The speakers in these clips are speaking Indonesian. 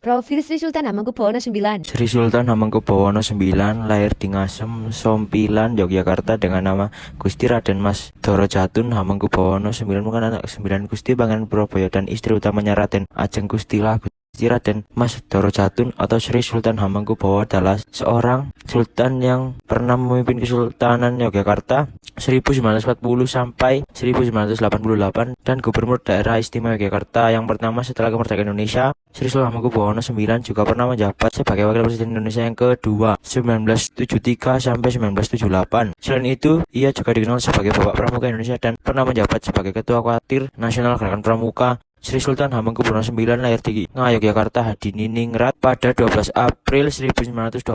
Profil Sri Sultan Hamengkubuwono IX. Sri Sultan Hamengkubuwono IX lahir di Ngasem, Sompilan, Yogyakarta dengan nama Gusti Raden Mas Doro Jatun Hamengkubuwono IX merupakan anak ke-9 Gusti Pangeran Purabaya dan istri utamanya Raden Ajeng Gustilah. Gusti Raden Mas Doro Jatun atau Sri Sultan Hamengkubuwono adalah seorang sultan yang pernah memimpin Kesultanan Yogyakarta 1940 sampai 1988 dan gubernur daerah istimewa Yogyakarta yang pertama setelah kemerdekaan Indonesia. Sri Sultan Hamengkubuwono IX juga pernah menjabat sebagai wakil presiden Indonesia yang kedua 1973 sampai 1978. Selain itu, ia juga dikenal sebagai Bapak Pramuka Indonesia dan pernah menjabat sebagai Ketua Khawatir Nasional Gerakan Pramuka. Sri Sultan Hamengkubuwono IX lahir di Ngayogyakarta Hadiningrat pada 12 April 1912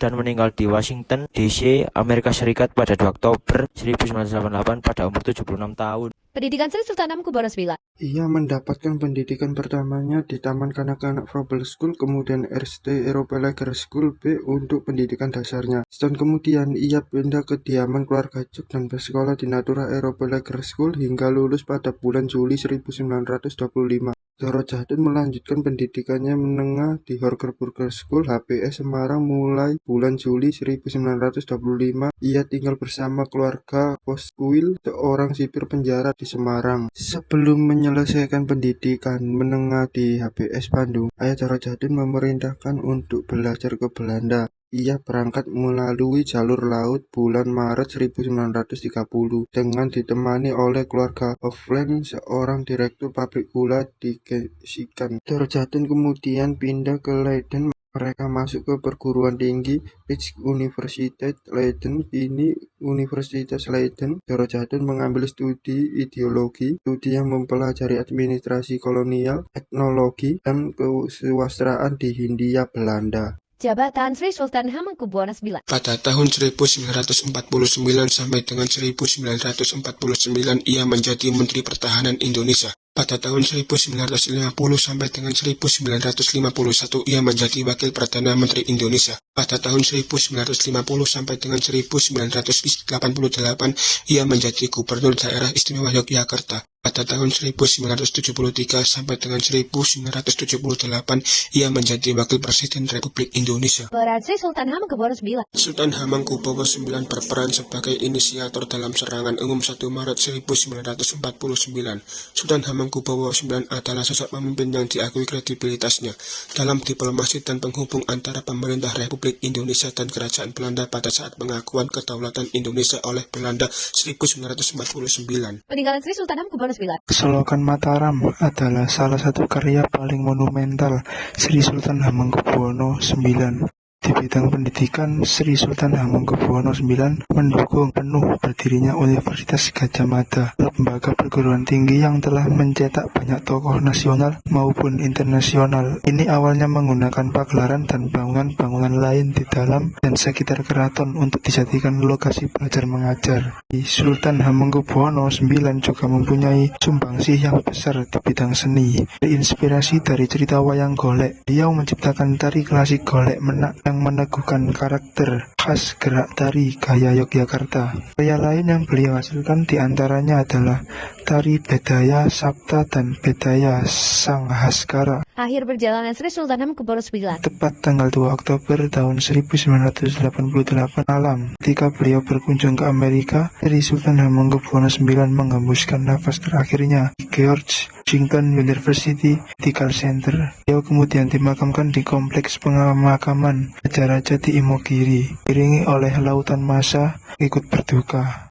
dan meninggal di Washington, D.C., Amerika Serikat pada 2 Oktober 1988 pada umur 76 tahun. Pendidikan Sri Sultan Hamengkubuwono IX. Ia mendapatkan pendidikan pertamanya di Taman Kanak-kanak Frobel School, kemudian RST Europeleger School B untuk pendidikan dasarnya. Setahun kemudian, ia pindah ke kediaman keluarga Cuk dan bersekolah di Natura Europeleger School hingga lulus pada bulan Juli 1925. Doro Jatun melanjutkan pendidikannya menengah di Horgerburger School HPS Semarang mulai bulan Juli 1925. Ia tinggal bersama keluarga Poskuil, seorang sipir penjara di Semarang. Sebelum menyelesaikan pendidikan menengah di HPS Bandung, ayah Doro Jatun memerintahkan untuk belajar ke Belanda. Ia berangkat melalui jalur laut bulan Maret 1930 dengan ditemani oleh keluarga Hofland, seorang direktur pabrik gula di Gesikan. Doro Jatun kemudian pindah ke Leiden. Mereka masuk ke perguruan tinggi Rijksuniversiteit Leiden, kini Universitas Leiden. Doro Jatun mengambil studi ideologi, studi yang mempelajari administrasi kolonial, etnologi, dan kesusastraan di Hindia Belanda. Jabatan Sri Sultan Hamengkubuwono IX. Pada tahun 1949 sampai dengan 1949 ia menjadi Menteri Pertahanan Indonesia. Pada tahun 1950 sampai dengan 1951 ia menjadi Wakil Perdana Menteri Indonesia. Pada tahun 1950 sampai dengan 1988 ia menjadi Gubernur Daerah Istimewa Yogyakarta. Pada tahun 1973 sampai dengan 1978 ia menjadi Wakil Presiden Republik Indonesia. Peran Sri Sultan Hamengkubuwono IX. Sultan Hamengkubuwono IX berperan sebagai inisiator dalam serangan umum 1 Maret 1949. Sultan Hamengkubuwono IX adalah sosok pemimpin yang diakui kredibilitasnya dalam diplomasi dan penghubung antara pemerintah Republik Indonesia dan Kerajaan Belanda pada saat pengakuan kedaulatan Indonesia oleh Belanda 1949. Peninggalan Sri Sultan Hamengkubuwono IX. Selokan Mataram adalah salah satu karya paling monumental Sri Sultan Hamengkubuwono IX. Di bidang pendidikan, Sri Sultan Hamengkubuwono IX mendukung penuh berdirinya Universitas Gadjah Mada, lembaga perguruan tinggi yang telah mencetak banyak tokoh nasional maupun internasional. Ini awalnya menggunakan pagelaran dan bangunan-bangunan lain di dalam dan sekitar keraton untuk dijadikan lokasi belajar mengajar. Sultan Hamengkubuwono IX juga mempunyai sumbangsih yang besar di bidang seni. Terinspirasi dari cerita wayang golek, beliau menciptakan tari klasik golek menak yang meneguhkan karakter khas gerak tari gaya Yogyakarta. Karya lain yang beliau hasilkan diantaranya adalah tari Bedaya Sabta dan Bedaya Sanghaskara. Akhir perjalanan Sri Sultan Hamengkubuwono IX. Tepat tanggal 2 Oktober tahun 1988 malam, ketika beliau berkunjung ke Amerika, Sri Sultan Hamengkubuwono IX menghembuskan nafas terakhirnya di George Washington University Medical Center. Beliau kemudian dimakamkan di kompleks pemakaman Raja-Raja di Imogiri, diiringi oleh lautan massa ikut berduka.